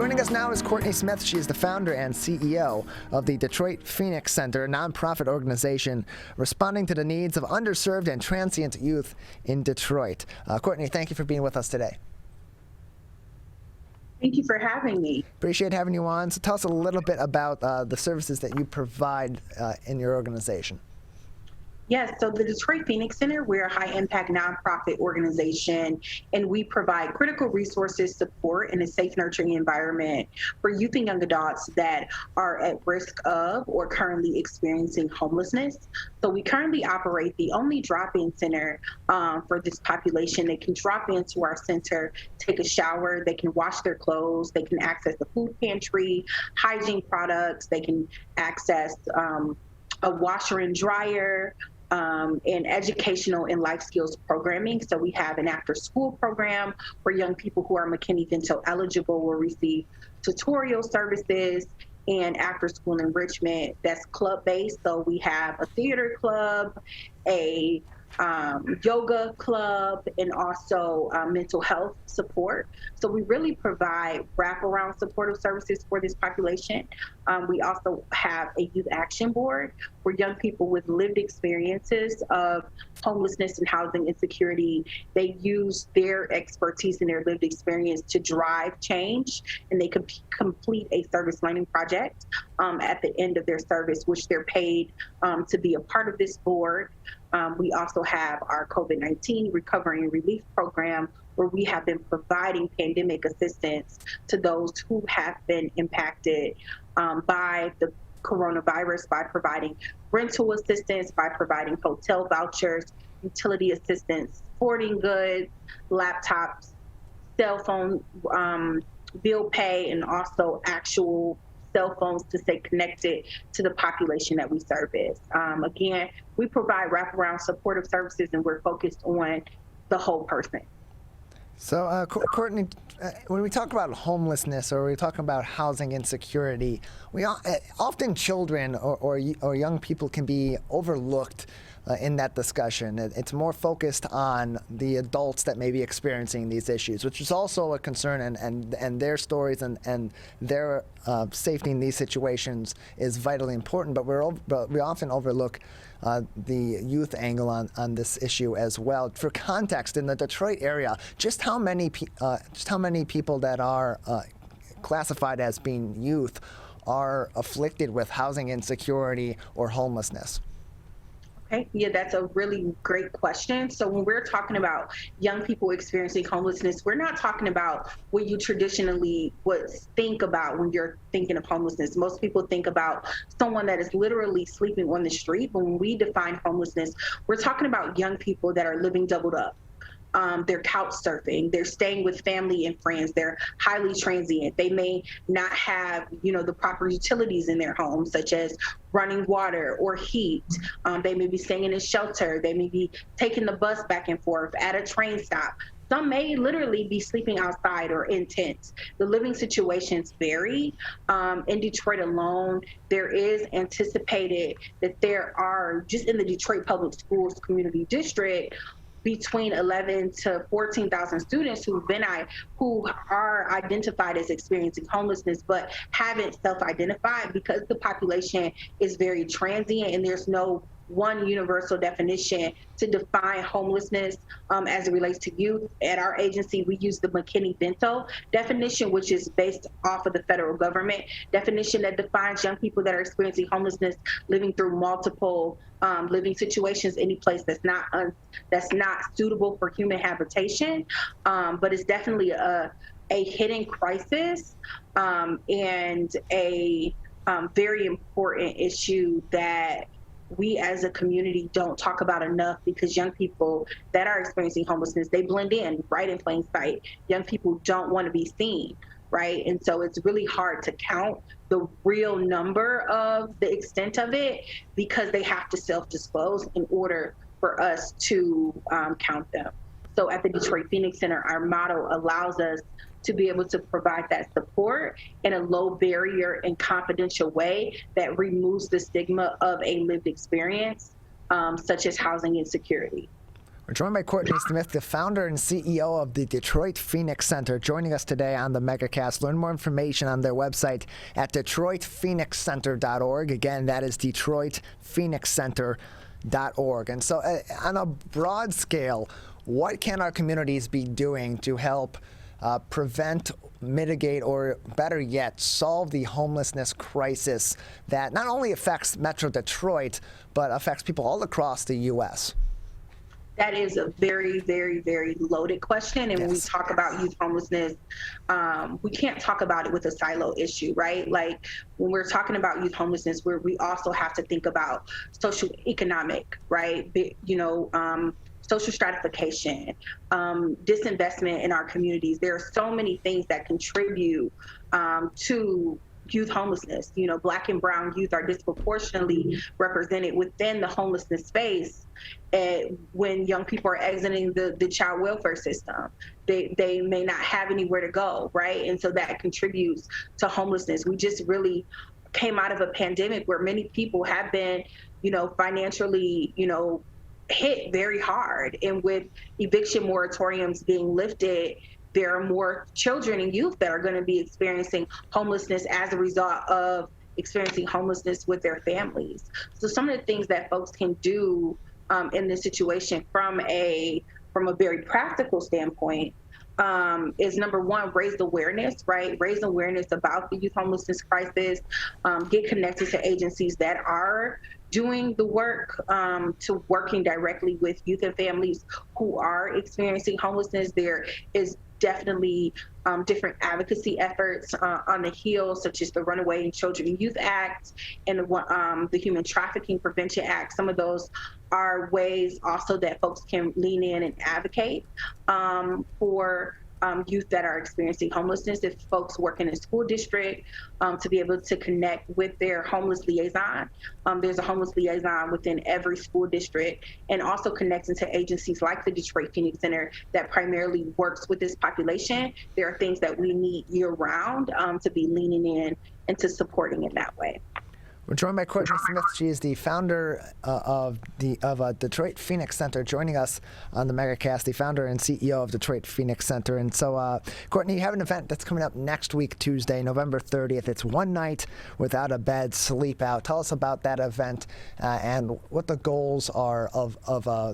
Joining us now is Courtney Smith. She is the founder and CEO of the Detroit Phoenix Center, a nonprofit organization responding to the needs of underserved and transient youth in Detroit. Courtney, thank you for being with us today. Thank you for having me. Appreciate having you on. So tell us a little bit about the services that you provide in your organization. Yes, so the Detroit Phoenix Center, we're a high-impact nonprofit organization, and we provide critical resources, support, and a safe, nurturing environment for youth and young adults that are at risk of or currently experiencing homelessness. So we currently operate the only drop-in center for this population. They can drop into our center, take a shower, they can wash their clothes, they can access the food pantry, hygiene products, they can access a washer and dryer, and educational and life skills programming. So we have an after-school program where young people who are McKinney-Vento eligible will receive tutorial services and after-school enrichment that's club-based. So we have a theater club, a yoga club, and also mental health support. So we really provide wraparound supportive services for this population. We also have a youth action board where young people with lived experiences of homelessness and housing insecurity, they use their expertise and their lived experience to drive change, and they complete a service learning project at the end of their service, which they're paid to be a part of this board. We also have our COVID-19 Recovery and Relief Program, where we have been providing pandemic assistance to those who have been impacted by the coronavirus, by providing rental assistance, by providing hotel vouchers, utility assistance, sporting goods, laptops, cell phone bill pay, and also actual cell phones to stay connected to the population that we service. Again, we provide wraparound supportive services, and we're focused on the whole person. So, Courtney, when we talk about homelessness or we talk about housing insecurity, often children or young people can be overlooked in that discussion. It's more focused on the adults that may be experiencing these issues, which is also a concern, and their stories and their safety in these situations is vitally important. But we often overlook the youth angle on this issue as well. For context, in the Detroit area, just how many people that are classified as being youth are afflicted with housing insecurity or homelessness? Okay, yeah, that's a really great question. So when we're talking about young people experiencing homelessness, we're not talking about what you traditionally would think about when you're thinking of homelessness. Most people think about someone that is literally sleeping on the street. But when we define homelessness, we're talking about young people that are living doubled up. They're couch surfing, they're staying with family and friends, they're highly transient. They may not have, the proper utilities in their home, such as running water or heat. They may be staying in a shelter. They may be taking the bus back and forth at a train stop. Some may literally be sleeping outside or in tents. The living situations vary. In Detroit alone, there is anticipated that there are, just in the Detroit Public Schools Community District, between 11 to 14,000 students who are identified as experiencing homelessness, but haven't self-identified because the population is very transient and there's no one universal definition to define homelessness as it relates to youth. At our agency, we use the McKinney-Vento definition, which is based off of the federal government definition that defines young people that are experiencing homelessness living through multiple living situations, any place that's not suitable for human habitation. But it's definitely a hidden crisis and a very important issue that we as a community don't talk about enough, because young people that are experiencing homelessness, they blend in right in plain sight. Young people don't want to be seen, right? And so it's really hard to count the real number of the extent of it because they have to self-disclose in order for us to count them. So at the Detroit Phoenix Center, our model allows us to be able to provide that support in a low barrier and confidential way that removes the stigma of a lived experience, such as housing insecurity. We're joined by Courtney Smith, the founder and CEO of the Detroit Phoenix Center, joining us today on the MegaCast. Learn more information on their website at DetroitPhoenixCenter.org. Again, that is DetroitPhoenixCenter.org. And so on a broad scale, what can our communities be doing to help prevent, mitigate, or better yet, solve the homelessness crisis that not only affects Metro Detroit, but affects people all across the U.S.? That is a very, very, very loaded question. And when we talk about youth homelessness, we can't talk about it with a silo issue, right? Like when we're talking about youth homelessness, we also have to think about social economic, right? Social stratification, disinvestment in our communities. There are so many things that contribute to youth homelessness. Black and brown youth are disproportionately represented within the homelessness space. When young people are exiting the child welfare system, they may not have anywhere to go, right? And so that contributes to homelessness. We just really came out of a pandemic where many people have been, financially, hit very hard. And with eviction moratoriums being lifted, there are more children and youth that are going to be experiencing homelessness as a result of experiencing homelessness with their families. So some of the things that folks can do in this situation from a very practical standpoint is, number one, raise awareness, right? Raise awareness about the youth homelessness crisis, get connected to agencies that are doing the work, to working directly with youth and families who are experiencing homelessness. There is definitely different advocacy efforts on the Hill, such as the Runaway and Children and Youth Act and the Human Trafficking Prevention Act. Some of those are ways also that folks can lean in and advocate for youth that are experiencing homelessness. If folks work in a school district, to be able to connect with their homeless liaison. There's a homeless liaison within every school district, and also connecting to agencies like the Detroit Phoenix Center that primarily works with this population. There are things that we need year round to be leaning in and to supporting in that way. We're joined by Courtney Smith. She is the founder of Detroit Phoenix Center, joining us on the MegaCast, the founder and CEO of Detroit Phoenix Center. And so, Courtney, you have an event that's coming up next week, Tuesday, November 30th. It's One Night Without a Bed, Sleep Out. Tell us about that event and what the goals are of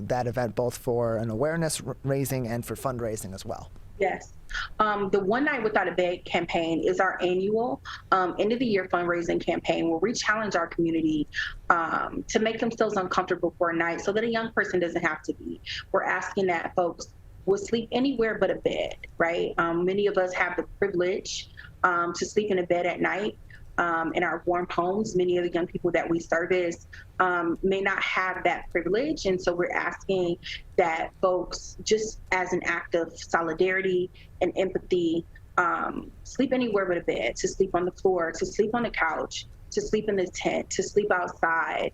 that event, both for an awareness raising and for fundraising as well. Yes. The One Night Without a Bed campaign is our annual end of the year fundraising campaign where we challenge our community to make themselves uncomfortable for a night so that a young person doesn't have to be. We're asking that folks will sleep anywhere but a bed, right? Many of us have the privilege to sleep in a bed at night. In our warm homes. Many of the young people that we service may not have that privilege. And so we're asking that folks, just as an act of solidarity and empathy, sleep anywhere but a bed, to sleep on the floor, to sleep on the couch, to sleep in the tent, to sleep outside,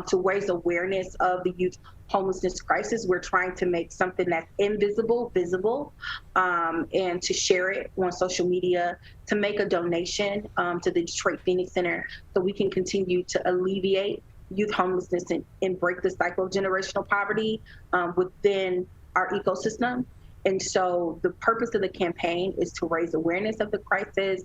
to raise awareness of the youth homelessness crisis. We're trying to make something that's invisible visible, and to share it on social media, to make a donation to the Detroit Phoenix Center so we can continue to alleviate youth homelessness and break the cycle of generational poverty within our ecosystem. And so the purpose of the campaign is to raise awareness of the crisis,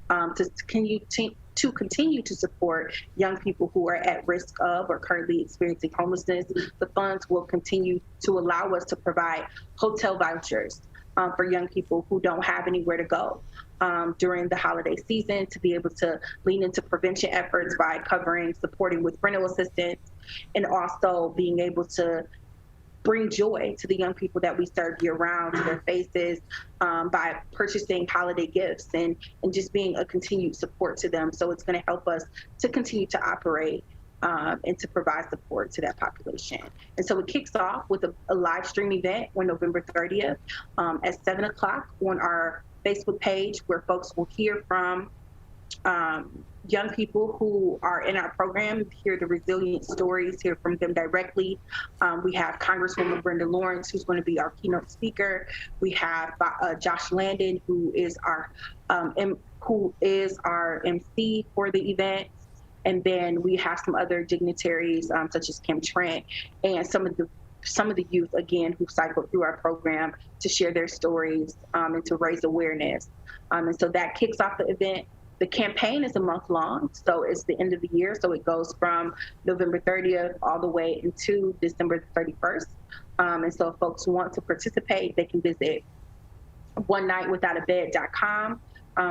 to continue to support young people who are at risk of or currently experiencing homelessness. The funds will continue to allow us to provide hotel vouchers for young people who don't have anywhere to go during the holiday season, to be able to lean into prevention efforts by supporting with rental assistance, and also being able to bring joy to the young people that we serve year round, to their faces, by purchasing holiday gifts and just being a continued support to them. So it's going to help us to continue to operate and to provide support to that population. And so it kicks off with a live stream event on November 30th at 7 o'clock on our Facebook page, where folks will hear from young people who are in our program, hear the resilient stories, hear from them directly. We have Congresswoman Brenda Lawrence, who's going to be our keynote speaker. We have Josh Landon, who is our MC for the event. And then we have some other dignitaries, such as Kim Trent, and some of the some of the youth, again, who cycled through our program to share their stories and to raise awareness. And so that kicks off the event. The campaign is a month long, so it's the end of the year. So it goes from November 30th all the way into December 31st. And so if folks want to participate, they can visit onenightwithoutabed.com.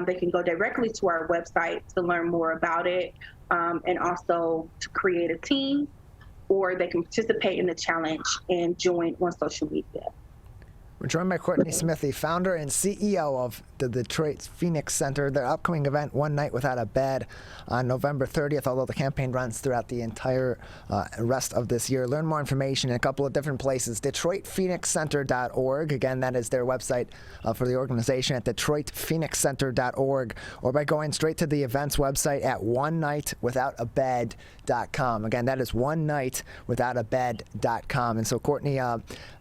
They can go directly to our website to learn more about it, and also to create a team, or they can participate in the challenge and join on social media. We're joined by Courtney Smith, the founder and CEO of the Detroit Phoenix Center. Their upcoming event, One Night Without a Bed, on November 30th, although the campaign runs throughout the entire rest of this year. Learn more information in a couple of different places. DetroitPhoenixCenter.org. Again, that is their website for the organization at DetroitPhoenixCenter.org, or by going straight to the event's website at onenightwithoutabed.com. Again, that is onenightwithoutabed.com. And so, Courtney,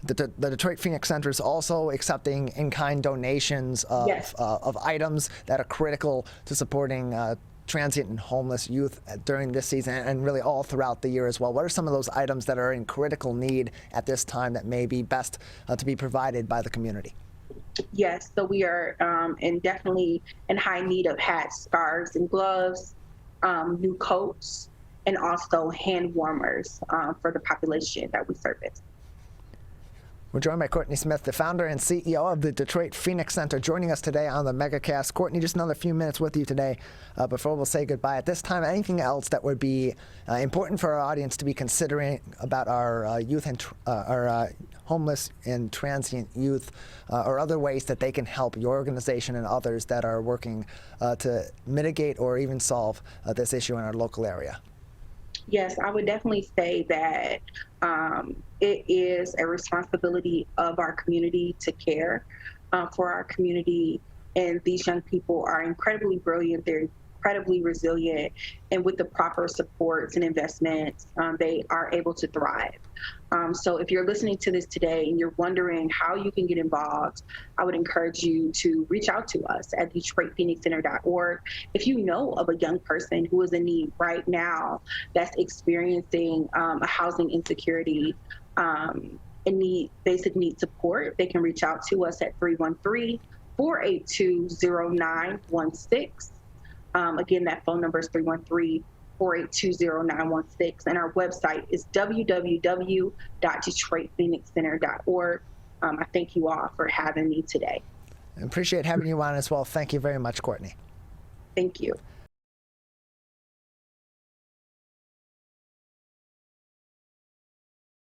the Detroit Phoenix Center is also accepting in-kind donations of items that are critical to supporting transient and homeless youth during this season and really all throughout the year as well. What are some of those items that are in critical need at this time that may be best to be provided by the community? Yes, so we are definitely in high need of hats, scarves, and gloves, new coats, and also hand warmers for the population that we service. We're joined by Courtney Smith, the founder and CEO of the Detroit Phoenix Center, joining us today on the MegaCast. Courtney, just another few minutes with you today before we'll say goodbye. At this time, anything else that would be important for our audience to be considering about our youth and our homeless and transient youth, or other ways that they can help your organization and others that are working to mitigate or even solve this issue in our local area? Yes, I would definitely say that it is a responsibility of our community to care for our community. And these young people are incredibly brilliant. They're incredibly resilient. And with the proper supports and investments, they are able to thrive. So if you're listening to this today and you're wondering how you can get involved, I would encourage you to reach out to us at DetroitPhoenixCenter.org. If you know of a young person who is in need right now that's experiencing a housing insecurity and basic need support, they can reach out to us at 313-482-0916. Again, that phone number is 313-482-0916, and our website is www.DetroitPhoenixCenter.org. I thank you all for having me today. I appreciate having you on as well. Thank you very much, Courtney. Thank you.